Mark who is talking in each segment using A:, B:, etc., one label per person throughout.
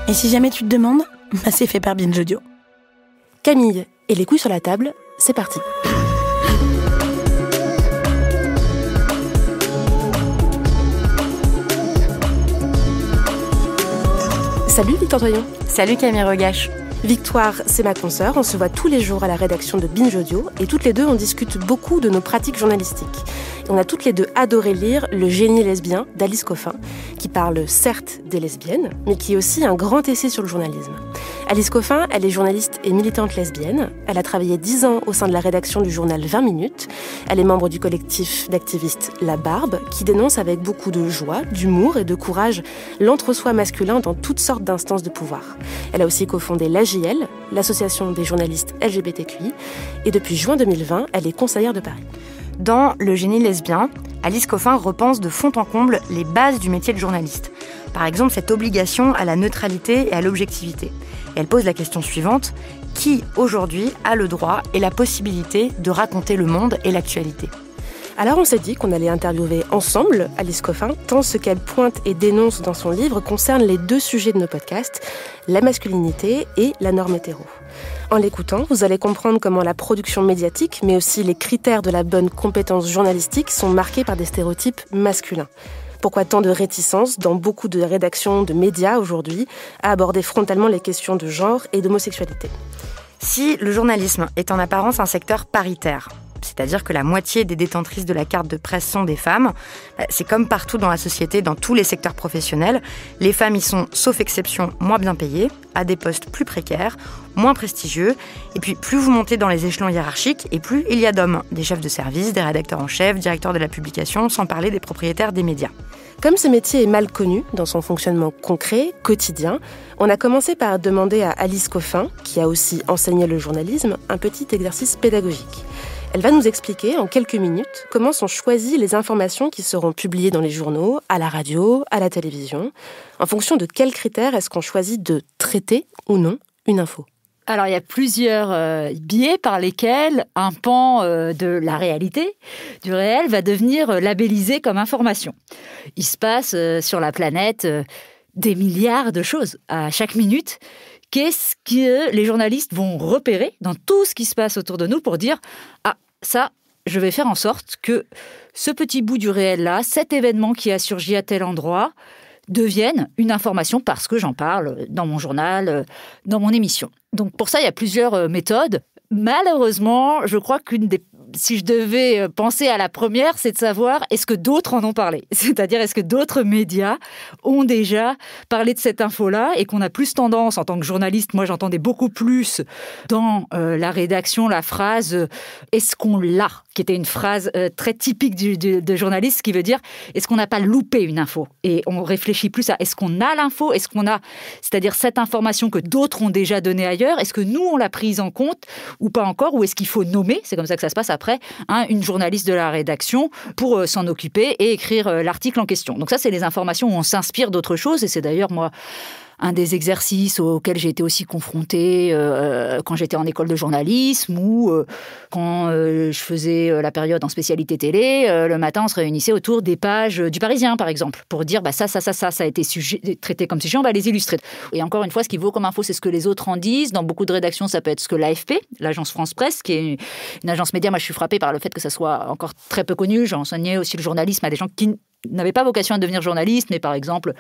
A: Et si jamais tu te demandes, c'est fait par Binge Audio. Camille et les couilles sur la table, c'est parti. Salut Victoire Toyon.
B: Salut Camille Regache.
A: Victoire, c'est ma consoeur, on se voit tous les jours à la rédaction de Binge Audio et toutes les deux on discute beaucoup de nos pratiques journalistiques. Et on a toutes les deux adoré lire Le génie lesbien d'Alice Coffin, qui parle certes des lesbiennes, mais qui est aussi un grand essai sur le journalisme. Alice Coffin, elle est journaliste et militante lesbienne. Elle a travaillé 10 ans au sein de la rédaction du journal 20 minutes. Elle est membre du collectif d'activistes La Barbe, qui dénonce avec beaucoup de joie, d'humour et de courage l'entre-soi masculin dans toutes sortes d'instances de pouvoir. Elle a aussi cofondé l'AJL, l'association des journalistes LGBTQI, et depuis juin 2020, elle est conseillère de Paris.
B: Dans Le génie lesbien, Alice Coffin repense de fond en comble les bases du métier de journaliste. Par exemple, cette obligation à la neutralité et à l'objectivité. Et elle pose la question suivante: qui, aujourd'hui, a le droit et la possibilité de raconter le monde et l'actualité ?
A: Alors on s'est dit qu'on allait interviewer ensemble Alice Coffin, tant ce qu'elle pointe et dénonce dans son livre concerne les deux sujets de nos podcasts, la masculinité et la norme hétéro. En l'écoutant, vous allez comprendre comment la production médiatique, mais aussi les critères de la bonne compétence journalistique sont marqués par des stéréotypes masculins. Pourquoi tant de réticence dans beaucoup de rédactions de médias aujourd'hui à aborder frontalement les questions de genre et d'homosexualité ?
B: Si le journalisme est en apparence un secteur paritaire, c'est-à-dire que la moitié des détentrices de la carte de presse sont des femmes, c'est comme partout dans la société, dans tous les secteurs professionnels. Les femmes y sont, sauf exception, moins bien payées, à des postes plus précaires, moins prestigieux. Et puis, plus vous montez dans les échelons hiérarchiques, et plus il y a d'hommes. Des chefs de service, des rédacteurs en chef, directeurs de la publication, sans parler des propriétaires des médias.
A: Comme ce métier est mal connu dans son fonctionnement concret, quotidien, on a commencé par demander à Alice Coffin, qui a aussi enseigné le journalisme, un petit exercice pédagogique. Elle va nous expliquer en quelques minutes comment sont choisies les informations qui seront publiées dans les journaux, à la radio, à la télévision. En fonction de quels critères est-ce qu'on choisit de traiter ou non une info ?
C: Alors, il y a plusieurs biais par lesquels un pan de la réalité, du réel, va devenir labellisé comme information. Il se passe sur la planète des milliards de choses à chaque minute. Qu'est-ce que les journalistes vont repérer dans tout ce qui se passe autour de nous pour dire « Ah, ça, je vais faire en sorte que ce petit bout du réel-là, cet événement qui a surgi à tel endroit, devienne une information parce que j'en parle dans mon journal, dans mon émission. » Donc pour ça, il y a plusieurs méthodes. Malheureusement, je crois si je devais penser à la première, c'est de savoir est-ce que d'autres en ont parlé. C'est-à-dire, est-ce que d'autres médias ont déjà parlé de cette info-là et qu'on a plus tendance, en tant que journaliste, moi j'entendais beaucoup plus dans la rédaction la phrase « est-ce qu'on l'a ?» qui était une phrase très typique de journaliste, qui veut dire est-ce qu'on n'a pas loupé une info ? Et on réfléchit plus à est-ce qu'on a l'info ? Est-ce qu'on a, c'est-à-dire cette information que d'autres ont déjà donnée ailleurs, est-ce que nous on l'a prise en compte ou pas encore ? Ou est-ce qu'il faut nommer, c'est comme ça que ça se passe après, une journaliste de la rédaction pour s'en occuper et écrire l'article en question. Donc ça, c'est les informations où on s'inspire d'autres choses, et c'est d'ailleurs, moi, un des exercices auxquels j'ai été aussi confrontée quand j'étais en école de journalisme ou quand je faisais la période en spécialité télé. Le matin, on se réunissait autour des pages du Parisien, par exemple, pour dire ça a été traité comme sujet, on va les illustrer. Et encore une fois, ce qui vaut comme info, c'est ce que les autres en disent. Dans beaucoup de rédactions, ça peut être ce que l'AFP, l'agence France Presse, qui est une agence média. Moi, je suis frappée par le fait que ça soit encore très peu connu. J'ai enseigné aussi le journalisme à des gens qui n'avaient pas vocation à devenir journalistes, mais par exemple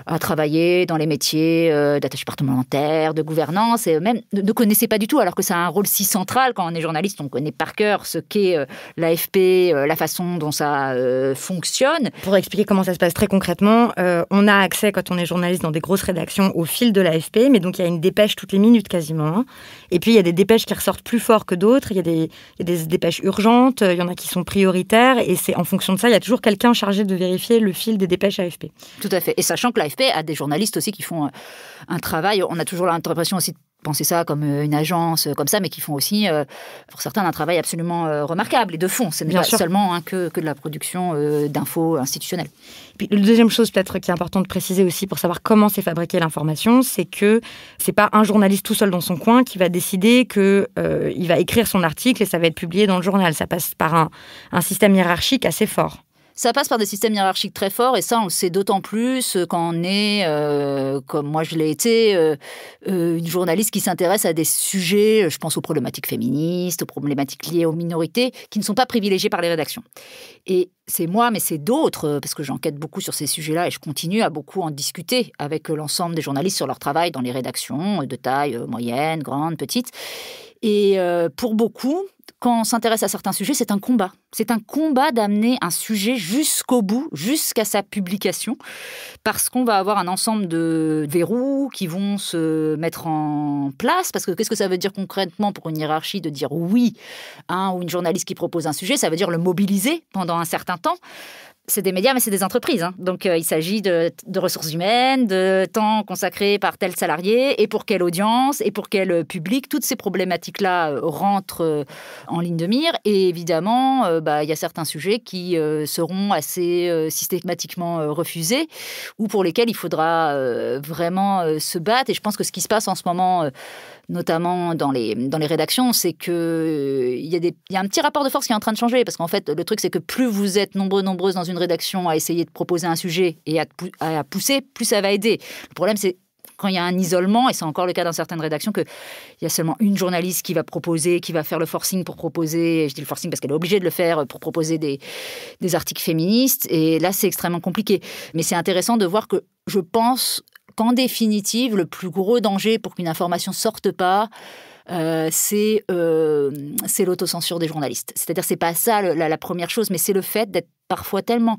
C: à travailler dans les métiers d'attaché parlementaire, de gouvernance, et même ne connaissaient pas du tout, alors que ça a un rôle si central. Quand on est journaliste, on connaît par cœur ce qu'est l'AFP, la façon dont ça fonctionne.
B: Pour expliquer comment ça se passe très concrètement, on a accès, quand on est journaliste dans des grosses rédactions, au fil de l'AFP, mais donc il y a une dépêche toutes les minutes quasiment. Et puis il y a des dépêches qui ressortent plus fort que d'autres, il y a des dépêches urgentes, il y en a qui sont prioritaires, et c'est en fonction de ça, il y a toujours quelqu'un chargé de vérifier le fil des dépêches AFP.
C: Tout à fait. Et sachant que l'AFP a des journalistes aussi qui font un travail, on a toujours l'impression aussi de penser ça comme une agence comme ça, mais qui font aussi, pour certains, un travail absolument remarquable et de fond. Ce n'est pas seulement que de la production d'infos institutionnelles.
B: Puis, la deuxième chose peut-être qui est importante de préciser aussi pour savoir comment s'est fabriquée l'information, c'est que c'est pas un journaliste tout seul dans son coin qui va décider que il va écrire son article et ça va être publié dans le journal. Ça passe par un système hiérarchique assez fort.
C: Ça passe par des systèmes hiérarchiques très forts et ça, on le sait d'autant plus quand on est, comme moi je l'ai été, une journaliste qui s'intéresse à des sujets, je pense aux problématiques féministes, aux problématiques liées aux minorités, qui ne sont pas privilégiées par les rédactions. Et c'est moi, mais c'est d'autres, parce que j'enquête beaucoup sur ces sujets-là et je continue à beaucoup en discuter avec l'ensemble des journalistes sur leur travail dans les rédactions de taille moyenne, grande, petite. Et pour beaucoup, quand on s'intéresse à certains sujets, c'est un combat. C'est un combat d'amener un sujet jusqu'au bout, jusqu'à sa publication, parce qu'on va avoir un ensemble de verrous qui vont se mettre en place. Parce que qu'est-ce que ça veut dire concrètement pour une hiérarchie de dire oui à ou une journaliste qui propose un sujet? Ça veut dire le mobiliser pendant un certain temps. C'est des médias, mais c'est des entreprises. Donc, il s'agit de ressources humaines, de temps consacré par tel salarié, et pour quelle audience, et pour quel public. Toutes ces problématiques-là rentrent en ligne de mire. Et évidemment, il y a certains sujets qui seront assez systématiquement refusés, ou pour lesquels il faudra vraiment se battre. Et je pense que ce qui se passe en ce moment, notamment dans les rédactions, c'est qu'il y a un petit rapport de force qui est en train de changer. Parce qu'en fait, le truc, c'est que plus vous êtes nombreuses dans une rédaction à essayer de proposer un sujet et à pousser, plus ça va aider. Le problème, c'est quand il y a un isolement, et c'est encore le cas dans certaines rédactions, qu'il y a seulement une journaliste qui va proposer, qui va faire le forcing pour proposer, je dis le forcing parce qu'elle est obligée de le faire pour proposer des articles féministes, et là, c'est extrêmement compliqué. Mais c'est intéressant de voir que je pense qu'en définitive, le plus gros danger pour qu'une information ne sorte pas, c'est l'autocensure des journalistes. C'est-à-dire, c'est pas ça la première chose, mais c'est le fait d'être parfois tellement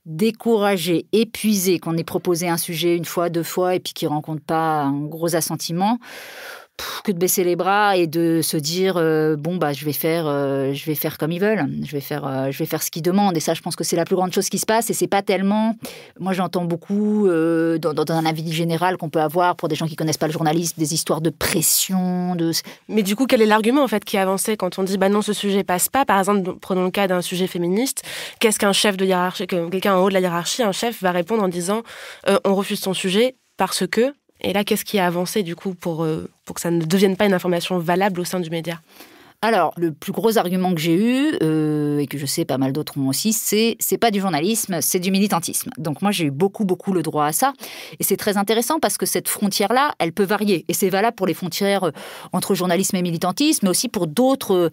C: découragé, épuisé, qu'on ait proposé un sujet une fois, 2 fois, et puis qu'il ne rencontre pas un gros assentiment, que de baisser les bras et de se dire je vais faire comme ils veulent, je vais faire ce qu'ils demandent. Et ça, je pense que c'est la plus grande chose qui se passe. Et c'est pas tellement, moi j'entends beaucoup dans un avis général qu'on peut avoir pour des gens qui connaissent pas le journalisme, des histoires de pression.
A: Mais du coup, quel est l'argument en fait qui est avancé quand on dit non, ce sujet passe pas? Par exemple, prenons le cas d'un sujet féministe. Qu'est-ce qu'un chef de hiérarchie, quelqu'un en haut de la hiérarchie, un chef va répondre en disant on refuse ton sujet parce que. Et là, qu'est-ce qui a avancé, du coup, pour que ça ne devienne pas une information valable au sein du média?
C: Alors, le plus gros argument que j'ai eu, et que je sais pas mal d'autres ont aussi, c'est pas du journalisme, c'est du militantisme. Donc moi, j'ai eu beaucoup le droit à ça. Et c'est très intéressant parce que cette frontière-là, elle peut varier. Et c'est valable pour les frontières entre journalisme et militantisme, mais aussi pour d'autres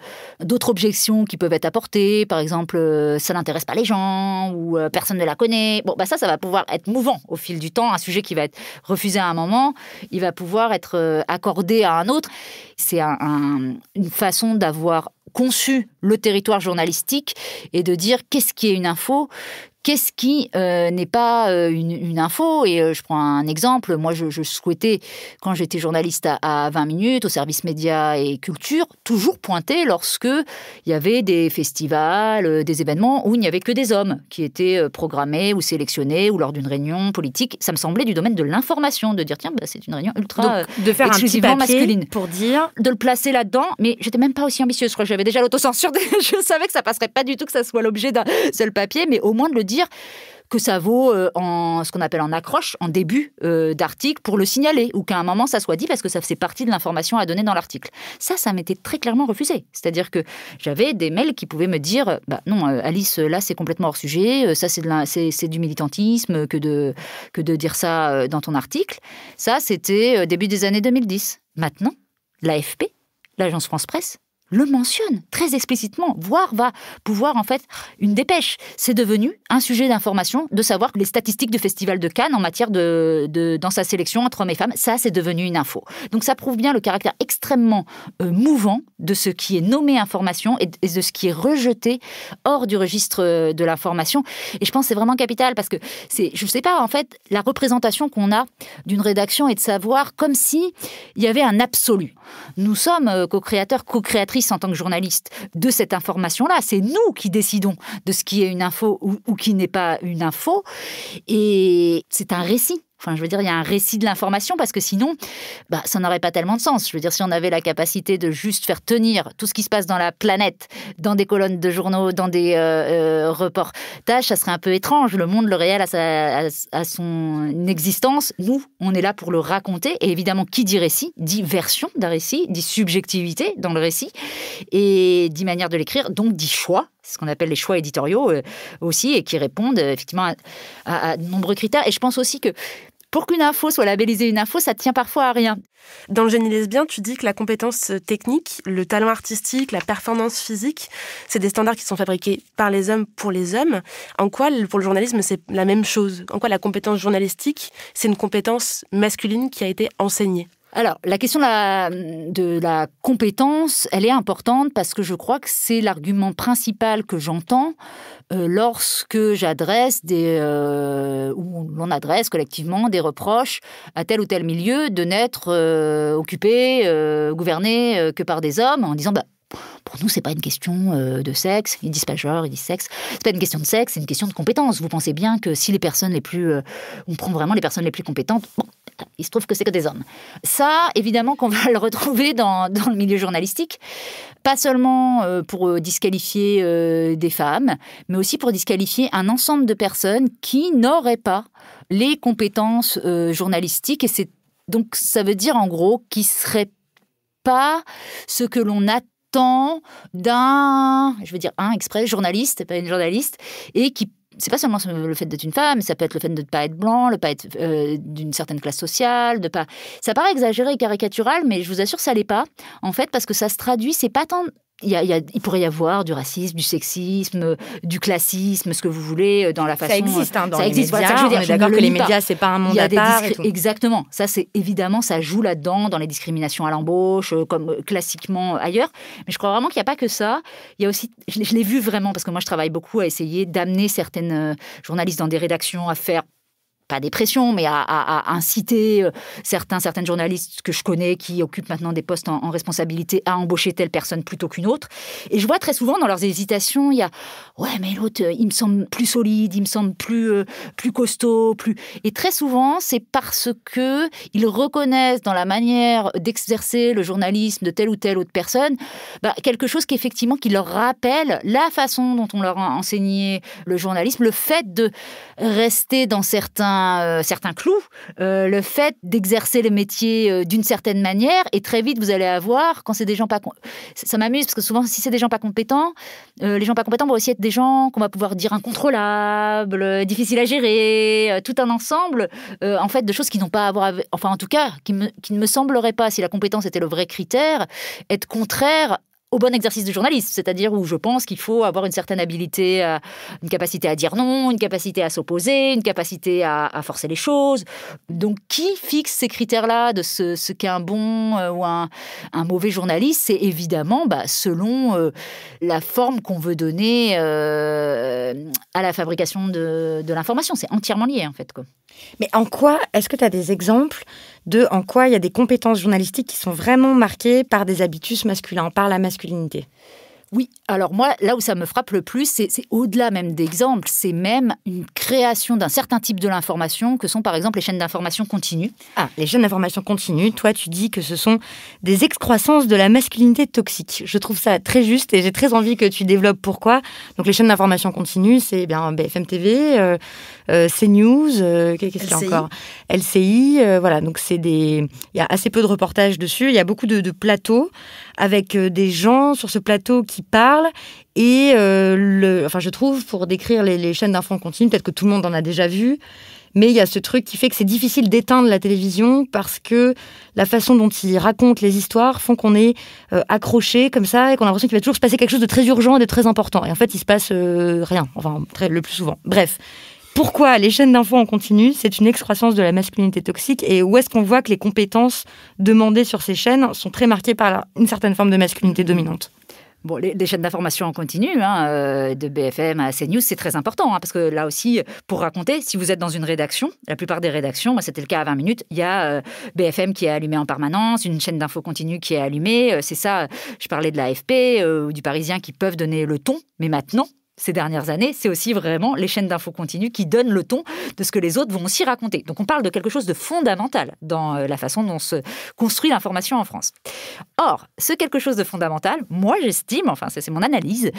C: objections qui peuvent être apportées. Par exemple, ça n'intéresse pas les gens, ou personne ne la connaît. Bon, ça va pouvoir être mouvant au fil du temps. Un sujet qui va être refusé à un moment, il va pouvoir être accordé à un autre. C'est une façon d'avoir conçu le territoire journalistique et de dire qu'est-ce qui est une info, qu'est-ce qui n'est pas une info. Et je prends un exemple. Moi, je souhaitais, quand j'étais journaliste à 20 minutes, au service médias et culture, toujours pointer lorsque il y avait des festivals, des événements où il n'y avait que des hommes qui étaient programmés ou sélectionnés, ou lors d'une réunion politique. Ça me semblait du domaine de l'information, de dire tiens, c'est une réunion ultra
B: de faire
C: exclusivement
B: un petit papier
C: masculine.
B: Pour dire...
C: De le placer là-dedans, mais j'étais même pas aussi ambitieuse. Je crois que j'avais déjà l'autocensure. Je savais que ça passerait pas du tout que ça soit l'objet d'un seul papier, mais au moins de le dire que ça vaut en ce qu'on appelle en accroche, en début d'article, pour le signaler, ou qu'à un moment ça soit dit parce que ça faisait partie de l'information à donner dans l'article. Ça m'était très clairement refusé. C'est-à-dire que j'avais des mails qui pouvaient me dire non, Alice, là c'est complètement hors sujet, ça c'est du militantisme que de dire ça dans ton article. Ça, c'était début des années 2010. Maintenant, l'AFP, l'Agence France Presse, le mentionne très explicitement, voire va pouvoir, en fait, une dépêche. C'est devenu un sujet d'information de savoir que les statistiques du Festival de Cannes en matière dans sa sélection entre hommes et femmes, ça, c'est devenu une info. Donc, ça prouve bien le caractère extrêmement mouvant de ce qui est nommé information et de ce qui est rejeté hors du registre de l'information. Et je pense que c'est vraiment capital parce que je sais pas, en fait, la représentation qu'on a d'une rédaction est de savoir comme si il y avait un absolu. Nous sommes co-créateurs, co-créatrices en tant que journalistes de cette information-là. C'est nous qui décidons de ce qui est une info ou qui n'est pas une info. Et c'est un récit. Enfin, je veux dire, il y a un récit de l'information parce que sinon, ça n'aurait pas tellement de sens. Je veux dire, si on avait la capacité de juste faire tenir tout ce qui se passe dans la planète, dans des colonnes de journaux, dans des reportages, ça serait un peu étrange. Le monde, le réel a son existence. Nous, on est là pour le raconter. Et évidemment, qui dit récit, dit version d'un récit, dit subjectivité dans le récit, et dit manière de l'écrire, donc dit choix C'est ce qu'on appelle les choix éditoriaux aussi, et qui répondent effectivement à de nombreux critères. Et je pense aussi que pour qu'une info soit labellisée une info, ça tient parfois à rien.
A: Dans le génie lesbien, tu dis que la compétence technique, le talent artistique, la performance physique, c'est des standards qui sont fabriqués par les hommes pour les hommes. En quoi, pour le journalisme, c'est la même chose? En quoi la compétence journalistique, c'est une compétence masculine qui a été enseignée?
C: Alors, la question de la compétence, elle est importante parce que je crois que c'est l'argument principal que j'entends lorsque j'adresse ou l'on adresse collectivement des reproches à tel ou tel milieu de n'être occupé, gouverné que par des hommes, en disant pour nous, c'est pas une question de sexe. Ils disent pas genre, ils disent sexe. C'est pas une question de sexe, c'est une question de compétence. Vous pensez bien que si les personnes les plus... on prend vraiment les personnes les plus compétentes, il se trouve que c'est que des hommes. Ça, évidemment, qu'on va le retrouver dans le milieu journalistique. Pas seulement pour disqualifier des femmes, mais aussi pour disqualifier un ensemble de personnes qui n'auraient pas les compétences journalistiques. Et donc, ça veut dire, en gros, qu'ils ne seraient pas ce que l'on attend d'un, exprès, journaliste, pas une journaliste, et qui c'est pas seulement le fait d'être une femme, ça peut être le fait de ne pas être blanc, de ne pas être d'une certaine classe sociale, de pas... Ça paraît exagéré et caricatural, mais je vous assure, ça l'est pas. En fait, parce que ça se traduit, c'est pas tant... Il pourrait y avoir du racisme, du sexisme, du classisme, ce que vous voulez, dans la façon...
B: Ça existe, dans
C: ça
B: les
C: existe.
B: médias.
C: Voilà,
B: on est d'accord que les médias, c'est pas un monde à part.
C: Exactement. Ça, c'est évidemment, ça joue là-dedans, dans les discriminations à l'embauche, comme classiquement ailleurs. Mais je crois vraiment qu'il n'y a pas que ça. Il y a aussi... Je l'ai vu vraiment, parce que moi, je travaille beaucoup à essayer d'amener certaines journalistes dans des rédactions à faire... pas des pressions, mais à inciter certaines journalistes que je connais qui occupent maintenant des postes en responsabilité à embaucher telle personne plutôt qu'une autre. Et je vois très souvent dans leurs hésitations, il y a « ouais, mais l'autre, il me semble plus solide, il me semble plus costaud, plus... » Et très souvent, c'est parce qu'ils reconnaissent dans la manière d'exercer le journalisme de telle ou telle autre personne quelque chose qu'effectivement, qui leur rappelle la façon dont on leur a enseigné le journalisme, le fait de rester dans certains clous, le fait d'exercer le métier d'une certaine manière, et très vite vous allez avoir, quand c'est des gens pas... Ça m'amuse parce que souvent, si c'est des gens pas compétents, les gens pas compétents vont aussi être des gens qu'on va pouvoir dire incontrôlables, difficiles à gérer, tout un ensemble en fait de choses qui n'ont pas à voir, enfin en tout cas qui ne me sembleraient pas, si la compétence était le vrai critère, être contraire au bon exercice du journaliste, c'est-à-dire où je pense qu'il faut avoir une certaine habilité, une capacité à dire non, une capacité à s'opposer, une capacité à forcer les choses. Donc, qui fixe ces critères-là de ce qu'est un bon ou un mauvais journaliste? C'est évidemment selon la forme qu'on veut donner à la fabrication de l'information. C'est entièrement lié, en fait, quoi.
B: Mais en quoi, est-ce que tu as des exemples en quoi il y a des compétences journalistiques qui sont vraiment marquées par des habitus masculins, par la masculinité?
C: Oui, alors moi, là où ça me frappe le plus, c'est au-delà même d'exemples, c'est même une création d'un certain type de l'information que sont par exemple les chaînes d'information continue.
B: Ah, les chaînes d'information continue, toi tu dis que ce sont des excroissances de la masculinité toxique. Je trouve ça très juste et j'ai très envie que tu développes pourquoi. Donc les chaînes d'information continue, c'est bien BFM TV, CNews, qu'est-ce qu'il y a encore ? LCI, voilà, donc il y a assez peu de reportages dessus, il y a beaucoup de plateaux avec des gens sur ce plateau qui parlent et je trouve, pour décrire les chaînes d'infos continues, peut-être que tout le monde en a déjà vu, mais il y a ce truc qui fait que c'est difficile d'éteindre la télévision parce que la façon dont ils racontent les histoires font qu'on est accroché comme ça et qu'on a l'impression qu'il va toujours se passer quelque chose de très urgent et de très important. Et en fait, il se passe rien, enfin le plus souvent. Bref. Pourquoi les chaînes d'infos en continu, c'est une excroissance de la masculinité toxique et où est-ce qu'on voit que les compétences demandées sur ces chaînes sont très marquées par une certaine forme de masculinité dominante?
C: Bon, les chaînes d'information en continu, de BFM à CNews, c'est très important, parce que là aussi, pour raconter, si vous êtes dans une rédaction, la plupart des rédactions, c'était le cas à 20 minutes, il y a BFM qui est allumé en permanence, une chaîne d'infos continue qui est allumée, c'est ça, je parlais de l'AFP ou du Parisien qui peuvent donner le ton, mais maintenant, ces dernières années, c'est aussi vraiment les chaînes d'infos continues qui donnent le ton de ce que les autres vont aussi raconter. Donc on parle de quelque chose de fondamental dans la façon dont se construit l'information en France. Or, ce quelque chose de fondamental, moi j'estime, enfin c'est mon analyse,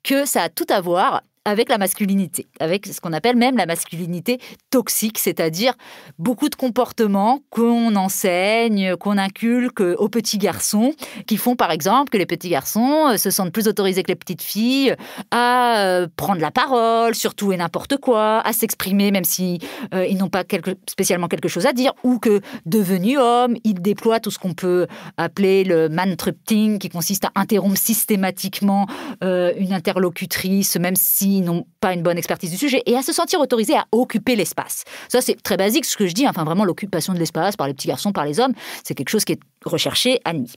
C: que ça a tout à voir avec la masculinité, avec ce qu'on appelle même la masculinité toxique, c'est-à-dire beaucoup de comportements qu'on enseigne, qu'on inculque aux petits garçons, qui font par exemple que les petits garçons se sentent plus autorisés que les petites filles à prendre la parole sur tout et n'importe quoi, à s'exprimer même si ils n'ont pas spécialement quelque chose à dire, ou que devenus hommes, ils déploient tout ce qu'on peut appeler le man-trupting, qui consiste à interrompre systématiquement une interlocutrice, même s'ils n'ont pas une bonne expertise du sujet, et à se sentir autorisés à occuper l'espace. Ça, c'est très basique ce que je dis, enfin vraiment l'occupation de l'espace par les petits garçons, par les hommes, c'est quelque chose qui est recherché, admis.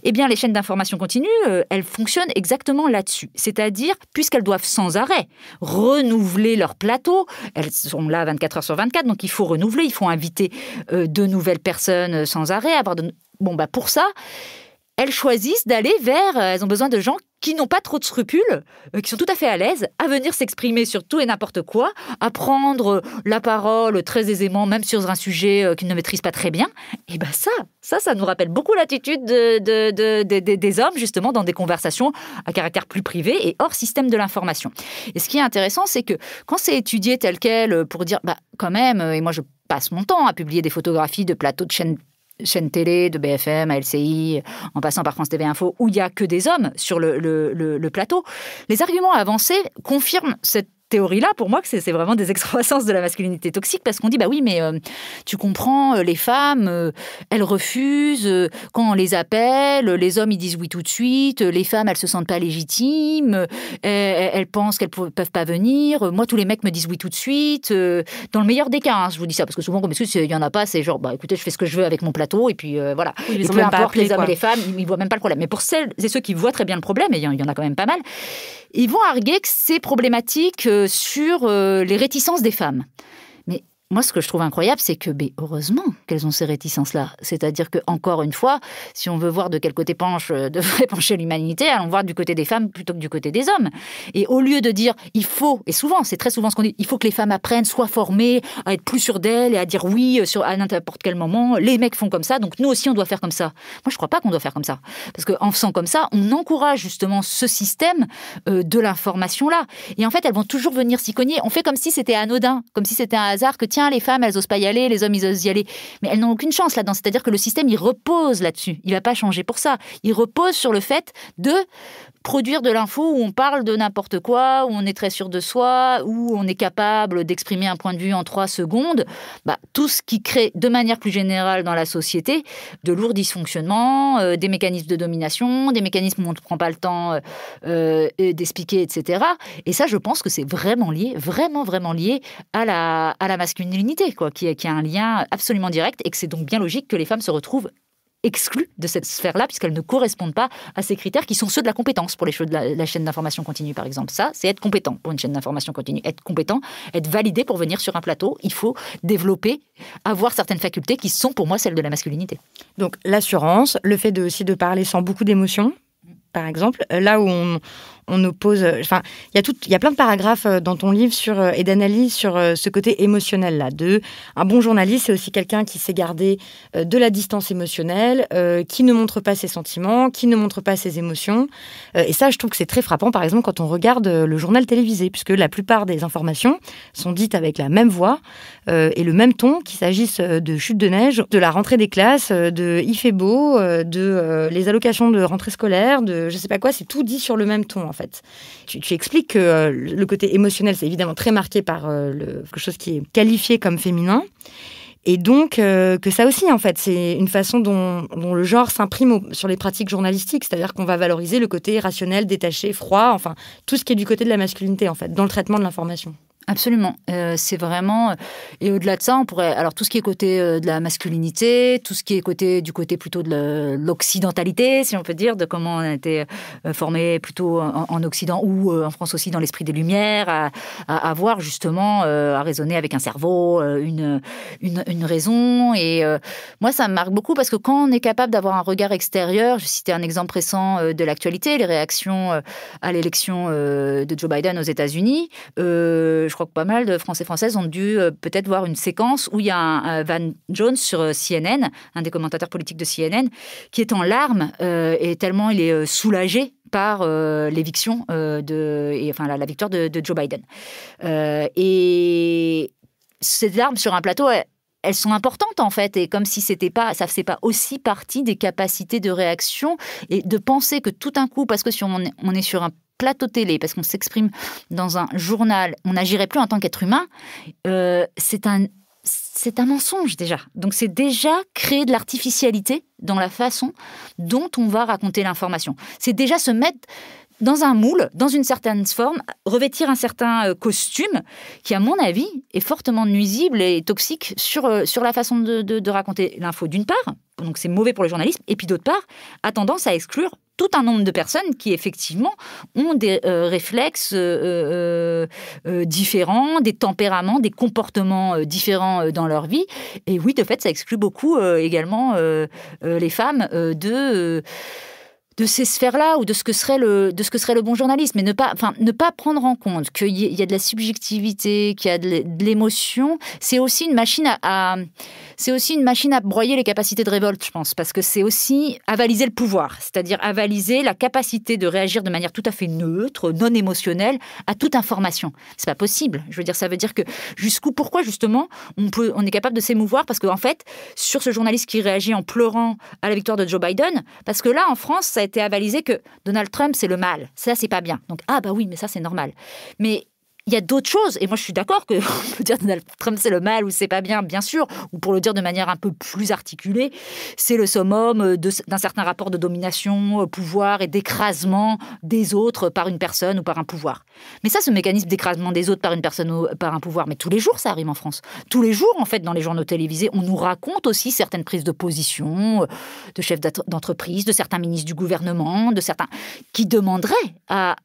C: Eh bien, les chaînes d'information continue, elles fonctionnent exactement là-dessus. C'est-à-dire, puisqu'elles doivent sans arrêt renouveler leur plateau, elles sont là 24 heures sur 24, donc il faut renouveler, il faut inviter de nouvelles personnes sans arrêt. Pour ça, elles choisissent d'aller vers... elles ont besoin de gens qui n'ont pas trop de scrupules, qui sont tout à fait à l'aise à venir s'exprimer sur tout et n'importe quoi, à prendre la parole très aisément, même sur un sujet qu'ils ne maîtrisent pas très bien. Et ça nous rappelle beaucoup l'attitude des hommes, justement, dans des conversations à caractère plus privé et hors système de l'information. Et ce qui est intéressant, c'est que quand c'est étudié tel quel, pour dire, quand même, et moi je passe mon temps à publier des photographies de plateaux de chaîne télé, de BFM, à LCI, en passant par France TV Info, où il n'y a que des hommes sur le plateau, les arguments avancés confirment cette théorie-là, pour moi, que c'est vraiment des excroissances de la masculinité toxique, parce qu'on dit, oui, mais tu comprends, les femmes, elles refusent, quand on les appelle, les hommes, ils disent oui tout de suite, les femmes, elles se sentent pas légitimes, elles pensent qu'elles peuvent pas venir, moi, tous les mecs me disent oui tout de suite, dans le meilleur des cas, je vous dis ça, parce que souvent, comme il y en a pas, c'est genre, écoutez, je fais ce que je veux avec mon plateau, et puis voilà.
A: Oui,
C: et peu importe les hommes et les femmes, ils voient même pas le problème. Mais pour celles et ceux qui voient très bien le problème, et il y en a quand même pas mal, ils vont arguer que c'est problématique sur les réticences des femmes. Mais moi, ce que je trouve incroyable, c'est que, heureusement qu'elles ont ces réticences-là. C'est-à-dire que, encore une fois, si on veut voir de quel côté devrait pencher l'humanité, allons voir du côté des femmes plutôt que du côté des hommes. Et au lieu de dire, il faut, et souvent, c'est très souvent ce qu'on dit, il faut que les femmes apprennent, soient formées, à être plus sûres d'elles et à dire oui à n'importe quel moment. Les mecs font comme ça, donc nous aussi, on doit faire comme ça. Moi, je crois pas qu'on doit faire comme ça. Parce qu'en faisant comme ça, on encourage justement ce système de l'information-là. Et en fait, elles vont toujours venir s'y cogner. On fait comme si c'était anodin, comme si c'était un hasard, que tiens, les femmes, elles osent pas y aller, les hommes, ils osent y aller. Mais elles n'ont aucune chance là-dedans. C'est-à-dire que le système, il repose là-dessus. Il va pas changer pour ça. Il repose sur le fait de produire de l'info où on parle de n'importe quoi, où on est très sûr de soi, où on est capable d'exprimer un point de vue en 3 secondes. Tout ce qui crée, de manière plus générale dans la société, de lourds dysfonctionnements, des mécanismes de domination, des mécanismes où on ne prend pas le temps d'expliquer, etc. Et ça, je pense que c'est vraiment lié, vraiment, vraiment lié à la masculinité, qui a un lien absolument direct, et que c'est donc bien logique que les femmes se retrouvent exclues de cette sphère-là, puisqu'elles ne correspondent pas à ces critères qui sont ceux de la compétence pour les choses de la chaîne d'information continue, par exemple. Ça, c'est être compétent pour une chaîne d'information continue. Être compétent, être validé pour venir sur un plateau, il faut développer, avoir certaines facultés qui sont pour moi celles de la masculinité.
B: Donc l'assurance, le fait aussi de parler sans beaucoup d'émotion, par exemple, là où on oppose... Enfin, il y a plein de paragraphes dans ton livre et d'analyse sur ce côté émotionnel-là. Un bon journaliste, c'est aussi quelqu'un qui sait garder de la distance émotionnelle, qui ne montre pas ses sentiments, qui ne montre pas ses émotions. Et ça, je trouve que c'est très frappant, par exemple, quand on regarde le journal télévisé, puisque la plupart des informations sont dites avec la même voix et le même ton, qu'il s'agisse de chute de neige, de la rentrée des classes, de il fait beau, de les allocations de rentrée scolaire, de je sais pas quoi, c'est tout dit sur le même ton, en fait. Tu expliques que le côté émotionnel, c'est évidemment très marqué par quelque chose qui est qualifié comme féminin. Et donc, que ça aussi, en fait, c'est une façon dont le genre s'imprime sur les pratiques journalistiques. C'est-à-dire qu'on va valoriser le côté rationnel, détaché, froid, enfin, tout ce qui est du côté de la masculinité, en fait, dans le traitement de l'information.
C: Absolument. C'est vraiment... Et au-delà de ça, on pourrait... Alors, tout ce qui est côté de la masculinité, tout ce qui est du côté plutôt de l'occidentalité, si on peut dire, de comment on a été formé plutôt en Occident ou en France aussi dans l'esprit des Lumières, à voir justement, à raisonner avec un cerveau, une raison. Et moi, ça me marque beaucoup parce que quand on est capable d'avoir un regard extérieur, je citais un exemple récent de l'actualité, les réactions à l'élection de Joe Biden aux États-Unis, je crois que pas mal de Français et Françaises ont dû peut-être voir une séquence où il y a un Van Jones sur CNN, un des commentateurs politiques de CNN, qui est en larmes et tellement il est soulagé par l'éviction la victoire de Joe Biden. Et ces armes sur un plateau, elles sont importantes en fait, et comme si ça faisait pas aussi partie des capacités de réaction et de penser que tout d'un coup, parce que si on est sur un plateau télé, parce qu'on s'exprime dans un journal, on n'agirait plus en tant qu'être humain, c'est un mensonge déjà. Donc c'est déjà créer de l'artificialité dans la façon dont on va raconter l'information. C'est déjà se mettre dans un moule, dans une certaine forme, revêtir un certain costume qui, à mon avis, est fortement nuisible et toxique sur la façon de raconter l'info, d'une part. Donc c'est mauvais pour le journalisme. Et puis d'autre part, a tendance à exclure tout un nombre de personnes qui, effectivement, ont des réflexes différents, des tempéraments, des comportements différents dans leur vie. Et oui, de fait, ça exclut beaucoup également les femmes de ces sphères-là ou de ce que serait le bon journalisme, mais ne pas prendre en compte qu'il y a de la subjectivité, qu'il y a de l'émotion, c'est aussi une machine à broyer les capacités de révolte, je pense, parce que c'est aussi avaliser le pouvoir, c'est-à-dire avaliser la capacité de réagir de manière tout à fait neutre, non émotionnelle, à toute information. C'est pas possible. Je veux dire, ça veut dire que pourquoi justement on est capable de s'émouvoir, parce qu'en fait, sur ce journaliste qui réagit en pleurant à la victoire de Joe Biden, parce que là, en France, ça a été avalisé que Donald Trump, c'est le mal. Ça, c'est pas bien. Donc, oui, mais ça, c'est normal. Mais il y a d'autres choses. Et moi, je suis d'accord qu'on peut dire Donald Trump, c'est le mal ou c'est pas bien sûr. Ou pour le dire de manière un peu plus articulée, c'est le summum d'un certain rapport de domination, pouvoir et d'écrasement des autres par une personne ou par un pouvoir. Mais ça, ce mécanisme d'écrasement des autres par une personne ou par un pouvoir, mais tous les jours, ça arrive en France. Tous les jours, en fait, dans les journaux télévisés, on nous raconte aussi certaines prises de position de chefs d'entreprise, de certains ministres du gouvernement, de certains qui demanderaient à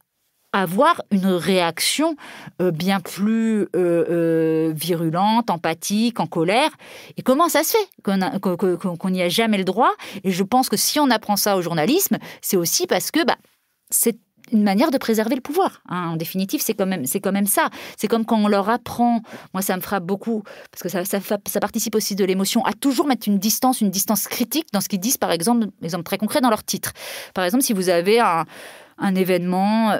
C: avoir une réaction bien plus virulente, empathique, en colère. Et comment ça se fait qu'on n'y a jamais le droit? Et je pense que si on apprend ça au journalisme, c'est aussi parce que c'est une manière de préserver le pouvoir. En définitive, c'est quand même ça. C'est comme quand on leur apprend, moi ça me frappe beaucoup, parce que ça participe aussi de l'émotion, à toujours mettre une distance critique dans ce qu'ils disent, par exemple très concret dans leur titre. Par exemple, si vous avez un événement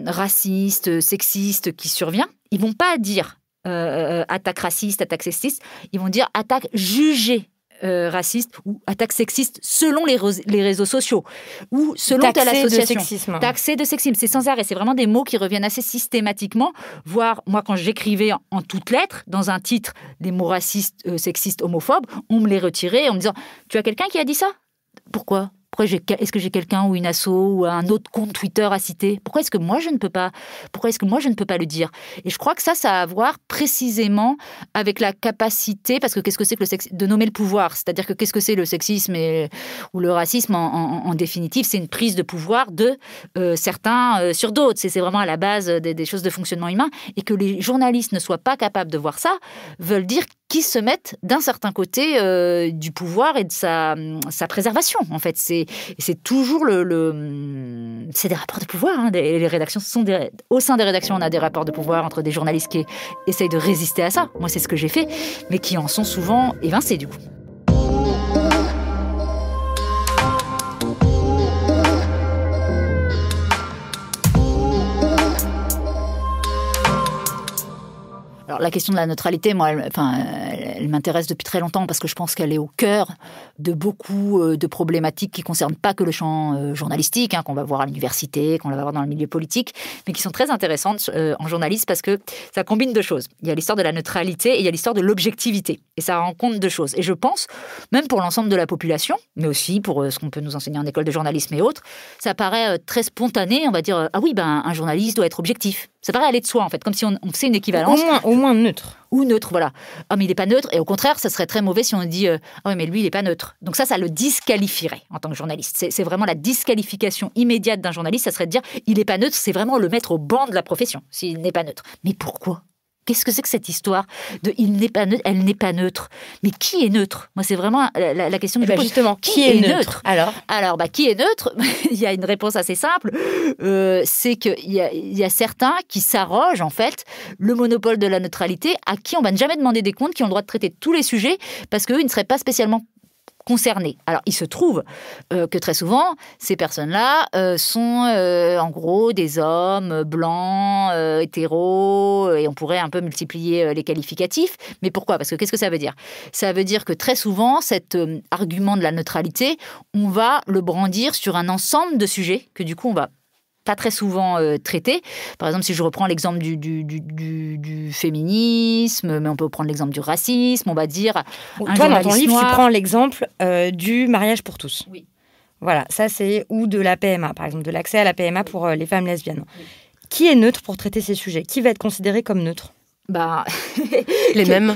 C: raciste, sexiste qui survient, ils vont pas dire attaque raciste, attaque sexiste, ils vont dire attaque jugée raciste ou attaque sexiste selon les réseaux sociaux ou selon telle association. Taxé de sexisme. C'est sans arrêt. C'est vraiment des mots qui reviennent assez systématiquement. Voire, moi, quand j'écrivais en toutes lettres, dans un titre, des mots racistes, sexistes, homophobes, on me les retirait en me disant « Tu as quelqu'un qui a dit ça ? Pourquoi ? Est-ce que j'ai quelqu'un ou une asso ou un autre compte Twitter à citer ? Pourquoi est-ce que moi je ne peux pas le dire ? Et je crois que ça a à voir précisément avec la capacité, parce que qu'est-ce que c'est que le sexisme, de nommer le pouvoir ? C'est-à-dire que qu'est-ce que c'est le sexisme ou le racisme en définitive ? C'est une prise de pouvoir de certains sur d'autres. C'est vraiment à la base des choses de fonctionnement humain. Et que les journalistes ne soient pas capables de voir ça, veulent dire qu'ils se mettent d'un certain côté du pouvoir et de sa préservation. En fait, c'est toujours c'est des rapports de pouvoir. Les rédactions au sein des rédactions, on a des rapports de pouvoir entre des journalistes qui essayent de résister à ça. Moi, c'est ce que j'ai fait, mais qui en sont souvent évincés du coup. Alors, la question de la neutralité, moi, elle m'intéresse depuis très longtemps parce que je pense qu'elle est au cœur de beaucoup de problématiques qui ne concernent pas que le champ journalistique, qu'on va voir à l'université, qu'on va voir dans le milieu politique, mais qui sont très intéressantes en journalisme parce que ça combine deux choses. Il y a l'histoire de la neutralité et il y a l'histoire de l'objectivité. Et ça rend compte deux choses. Et je pense, même pour l'ensemble de la population, mais aussi pour ce qu'on peut nous enseigner en école de journalisme et autres, ça paraît très spontané. On va dire, un journaliste doit être objectif. Ça paraît aller de soi, en fait, comme si on faisait une équivalence.
B: Au moins neutre.
C: Ou neutre, voilà. Mais il n'est pas neutre. Et au contraire, ça serait très mauvais si on dit oui, mais lui, il n'est pas neutre. Donc ça le disqualifierait en tant que journaliste. C'est vraiment la disqualification immédiate d'un journaliste. Ça serait de dire il n'est pas neutre. C'est vraiment le mettre au banc de la profession s'il n'est pas neutre. Mais pourquoi ? Qu'est-ce que c'est que cette histoire de il n'est pas neutre, elle n'est pas neutre? Mais qui est neutre? Moi, c'est vraiment la question que je pose.
B: Justement, qui est neutre? Alors,
C: qui est neutre? Il y a une réponse assez simple. C'est qu'il y a certains qui s'arrogent, en fait, le monopole de la neutralité, à qui on ne va jamais demander des comptes, qui ont le droit de traiter tous les sujets, parce qu'eux, ils ne seraient pas spécialement concernés. Alors, il se trouve que très souvent, ces personnes-là sont en gros des hommes blancs, hétéros, et on pourrait un peu multiplier les qualificatifs. Mais pourquoi ? Parce que qu'est-ce que ça veut dire ? Ça veut dire que très souvent, cet argument de la neutralité, on va le brandir sur un ensemble de sujets que du coup, on va pas très souvent traité. Par exemple, si je reprends l'exemple du féminisme, mais on peut prendre l'exemple du racisme, on va dire...
B: Toi, dans ton livre, tu prends l'exemple du mariage pour tous.
C: Oui.
B: Voilà, ça c'est... Ou de la PMA, par exemple, de l'accès à la PMA pour les femmes lesbiennes. Oui. Qui est neutre pour traiter ces sujets ? Qui va être considéré comme neutre ?
A: Les mêmes.